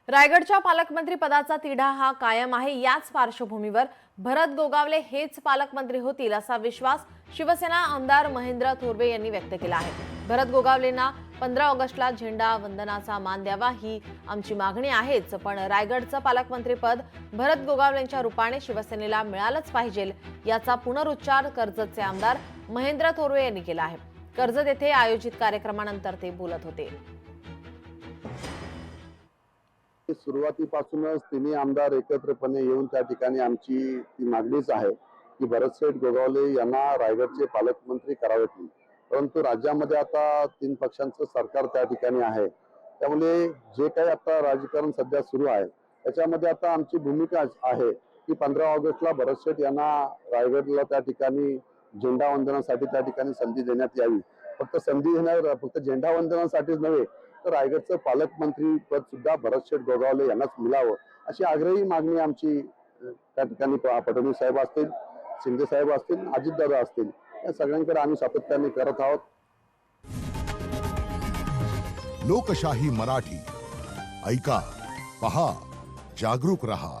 रायगडच्या पालकमंत्री पदाचा तिढा हा कायम आहे। याच पार्श्वभूमीवर भरत गोगावले हेच पालकमंत्री होतील असा विश्वास शिवसेना आमदार महेंद्र थोरवे यांनी व्यक्त केला आहे। भरत गोगावलेंना 15 ऑगस्टला झेंडा वंदनाचा मान द्यावा ही आमची मागणी आहेच, पण रायगडचं पालकमंत्रीपद भरत गोगावलेंच्या रूपाने शिवसेनेला मिळालंच पाहिजे याचा पुनरुच्चार कर्जतचे आमदार महेंद्र थोरवे यांनी केला आहे। कर्जत येथे आयोजित कार्यक्रमानंतर ते बोलत होते। सुरुवातीपासूनच तिन्ही आमदार एकत्रपणे येऊन त्या ठिकाणी आमची ती मागणीच आहे की भरतशेठ गोगावले यांना रायगडचे पालकमंत्री करावेत। परंतु राज्यामध्ये आता 3 पक्षांचं सरकार त्या ठिकाणी आहे, त्यामुळे जे काही आता राजकारण सध्या सुरू आहे त्याच्यामध्ये आता आमची भूमिका आहे की 15 ऑगस्टला भरतशेठ यांना रायगडला त्या ठिकाणी झेंडा वंदनासाठी त्या ठिकाणी संधी देण्यात यावी। फक्त संधी देणार, फक्त झेंडा वंदनासाठीच नव्हे तर रायगडचं पालकमंत्री पद सुद्धा भरतशेठ गोगावले यांनाच मिळावं अशी आग्रही मागणी आमची त्या ठिकाणी फडणवीस साहेब असतील, शिंदे साहेब असतील, अजितदादा असतील, या सगळ्यांकडे आम्ही सातत्याने करत आहोत। लोकशाही मराठी ऐका, पहा, जागरूक रहा।